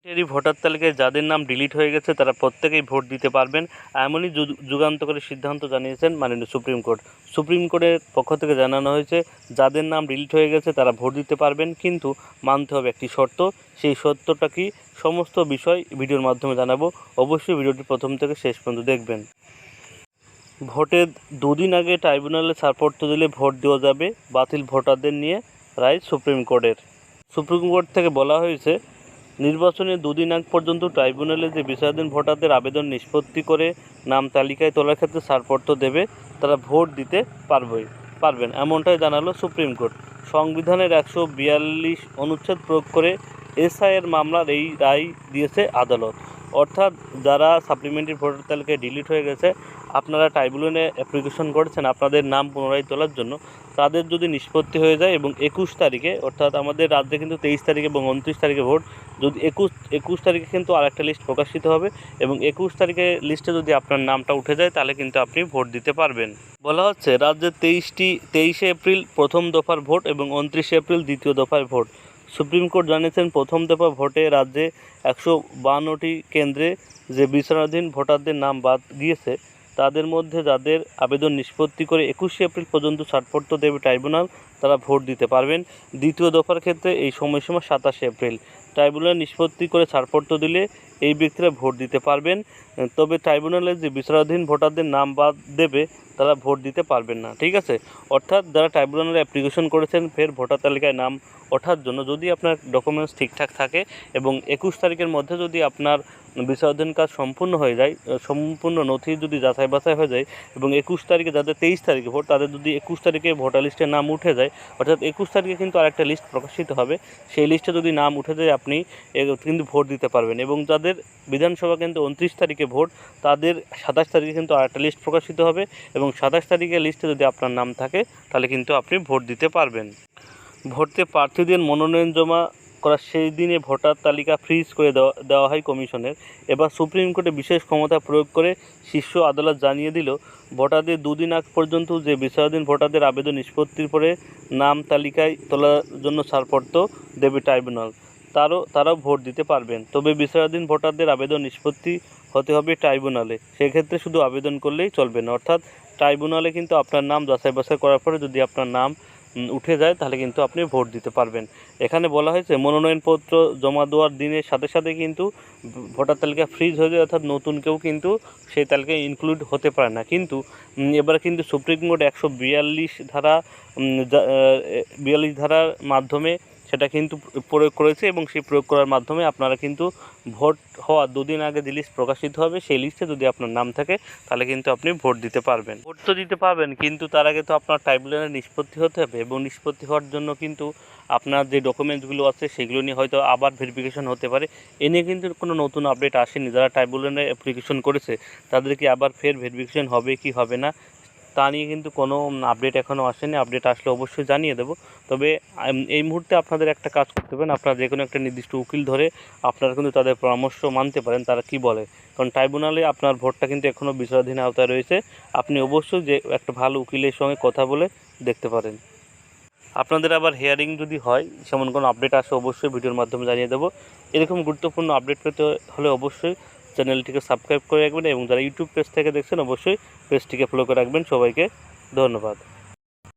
এই ভোটার তালিকায় যাদের নাম ডিলিট হয়ে গেছে তারা প্রত্যেকেই ভোট দিতে পারবেন, এমনই যুগান্তকারী সিদ্ধান্ত জানিয়েছেন মাননীয় সুপ্রিম কোর্ট। সুপ্রিম কোর্টের পক্ষ থেকে জানানো হয়েছে, যাদের নাম ডিলিট হয়ে গেছে তারা ভোট দিতে পারবেন, কিন্তু মানতে হবে একটি শর্ত। সেই শর্তটা কি, সমস্ত বিষয় ভিডিওর মাধ্যমে জানাবো। অবশ্যই ভিডিওটি প্রথম থেকে শেষ পর্যন্ত দেখবেন। ভোটের দুদিন আগে ট্রাইব্যুনালে ছাড়পত্র দিলে ভোট দেওয়া যাবে, বাতিল ভোটারদের নিয়ে রায় সুপ্রিম কোর্টের। সুপ্রিম কোর্ট থেকে বলা হয়েছে, নির্বাচনের দুদিন আগ পর্যন্ত ট্রাইব্যুনালে যে বিচারাধীন ভোটারদের আবেদন নিষ্পত্তি করে নাম তালিকায় তোলার ক্ষেত্রে ছাড়পত্র দেবে, তারা ভোট দিতে পারবেন, এমনটাই জানালো সুপ্রিম কোর্ট। সংবিধানের 142 অনুচ্ছেদ প্রয়োগ করে এসআইয়ের মামলার এই রায় দিয়েছে আদালত। অর্থাৎ যারা সাপ্লিমেন্টারি ভোটার তালিকায় ডিলিট হয়ে গেছে, আপনারা ট্রাইব্যুনালে অ্যাপ্লিকেশন করেছেন আপনাদের নাম পুনরায় তোলার জন্য, তাদের যদি নিষ্পত্তি হয়ে যায় এবং 21 তারিখে, অর্থাৎ আমাদের রাজ্যে কিন্তু 23 তারিখে এবং 29 তারিখে ভোট, যদি 21 তারিখে কিন্তু আরেকটা লিস্ট প্রকাশিত হবে এবং 21 তারিখে লিস্টে যদি আপনার নামটা উঠে যায় তাহলে কিন্তু আপনি ভোট দিতে পারবেন। বলা হচ্ছে, রাজ্যে 23শে এপ্রিল প্রথম দফার ভোট এবং 29শে এপ্রিল দ্বিতীয় দফার ভোট। সুপ্রিম কোর্ট জানিয়েছেন, প্রথম দফা ভোটে রাজ্যে 152টি কেন্দ্রে যে বিচারাধীন ভোটারদের নাম বাদ গিয়েছে, তাদের মধ্যে যাদের আবেদন নিষ্পত্তি করে 21শে এপ্রিল পর্যন্ত ছাড়পত্র দেবে ট্রাইব্যুনাল, তারা ভোট দিতে পারবেন। দ্বিতীয় দফার ক্ষেত্রে এই সময়সীমা 27শে এপ্রিল। ট্রাইব্যুনাল নিষ্পত্তি করে ছাড়পত্র দিলে এই ব্যক্তিরা ভোট দিতে পারবেন, তবে ট্রাইব্যুনালের যে বিচারাধীন ভোটারদের নাম বাদ দেবে তারা ভোট দিতে পারবেন না। ঠিক আছে, অর্থাৎ যারা ট্রাইব্যুনালে অ্যাপ্লিকেশন করেছেন ফের ভোটার তালিকায় নাম ওঠার জন্য, যদি আপনার ডকুমেন্টস ঠিকঠাক থাকে এবং 21 তারিখের মধ্যে যদি আপনার বিচারাধীন কাজ সম্পূর্ণ হয়ে যায়, সম্পূর্ণ নথি যদি যাচাই বাছাই হয়ে যায় এবং 21 তারিখে, যাদের 23 তারিখে ভোট, তাদের যদি 21 তারিখে ভোটার লিস্টের নাম উঠে যায়, অর্থাৎ 21 তারিখে কিন্তু আরেকটা লিস্ট প্রকাশিত হবে, সেই লিস্টে যদি নাম উঠে যায় আপনি কিন্তু ভোট দিতে পারবেন। এবং যাদের বিধানসভা কিন্তু 29 তারিখে ভোট, তাদের 27 তারিখে কিন্তু আরেকটা লিস্ট প্রকাশিত হবে এবং 27 তারিখের লিস্টে যদি আপনার নাম থাকে তাহলে কিন্তু আপনি ভোট দিতে পারবেন। ভোটে প্রার্থীদের মনোনয়ন জমা করার সেই দিনে ভোটার তালিকা ফ্রিজ করে দেওয়া হয় কমিশনের। এবার সুপ্রিম কোর্টে বিশেষ ক্ষমতা প্রয়োগ করে শীর্ষ আদালত জানিয়ে দিল, ভোটারদের দুদিন আগ পর্যন্ত যে বিচারাধীন ভোটারদের আবেদন নিষ্পত্তির পরে নাম তালিকায় তোলার জন্য ছাড়পত্র দেবে ট্রাইব্যুনাল, তারাও ভোট দিতে পারবেন। তবে বিচারাধীন ভোটারদের আবেদন নিষ্পত্তি হতে হবে ট্রাইব্যুনালে, সেক্ষেত্রে শুধু আবেদন করলেই চলবে না। অর্থাৎ ট্রাইব্যুনালে কিন্তু আপনার নাম যাচাই বাছাই করার পরে যদি আপনার নাম উঠে যায় তাহলে কিন্তু আপনি ভোট দিতে পারবেন। এখানে বলা হয়েছে, মনোনয়নপত্র জমা দেওয়ার দিনের সাথে সাথে কিন্তু ভোটার তালিকা ফ্রিজ হয়ে যায়, অর্থাৎ নতুন কেউ কিন্তু সেই তালিকায় ইনক্লুড হতে পারে না। কিন্তু এবার কিন্তু সুপ্রিম কোর্ট 142 ধারার মাধ্যমে সেটা কিন্তু প্রয়োগ করেছে এবং সেই প্রয়োগ করার মাধ্যমে আপনারা কিন্তু ভোট হওয়ার দুদিন আগে যে লিস্ট প্রকাশিত হবে, সেই লিস্টে যদি আপনার নাম থাকে তাহলে কিন্তু আপনি ভোট দিতে পারবেন। ভোট তো দিতে পারবেন, কিন্তু তার আগে তো আপনার ট্রাইব্যুনালে নিষ্পত্তি হতে হবে এবং নিষ্পত্তি হওয়ার জন্য কিন্তু আপনার যে ডকুমেন্টসগুলো আছে সেগুলো নিয়ে হয়তো আবার ভেরিফিকেশন হতে পারে। এ নিয়ে কিন্তু কোনো নতুন আপডেট আসেনি। যারা ট্রাইব্যুনালে অ্যাপ্লিকেশন করেছে তাদের কি আবার ফের ভেরিফিকেশন হবে কি হবে না তা নিয়ে কিন্তু কোনো আপডেট এখনও আসেনি। আপডেট আসলে অবশ্যই জানিয়ে দেবো। তবে এই মুহূর্তে আপনাদের একটা কাজ করতে হবে, আপনারা যে কোনো একটা নির্দিষ্ট উকিল ধরে আপনারা কিন্তু তাদের পরামর্শ মানতে পারেন, তারা কি বলে। কারণ ট্রাইব্যুনালে আপনার ভোটটা কিন্তু এখনও বিচারাধীন আওতায় রয়েছে। আপনি অবশ্যই যে একটা ভালো উকিলের সঙ্গে কথা বলে দেখতে পারেন। আপনাদের আবার হিয়ারিং যদি হয়, সেমন কোনো আপডেট আসে অবশ্যই ভিডিওর মাধ্যমে জানিয়ে দেবো। এরকম গুরুত্বপূর্ণ আপডেট পেতে হলে অবশ্যই চ্যানেলটিকে সাবস্ক্রাইব করে রাখবেন এবং যারা ইউটিউব পেজ থেকে দেখছেন অবশ্যই পেজটিকে ফলো করে রাখবেন। সবাইকে ধন্যবাদ।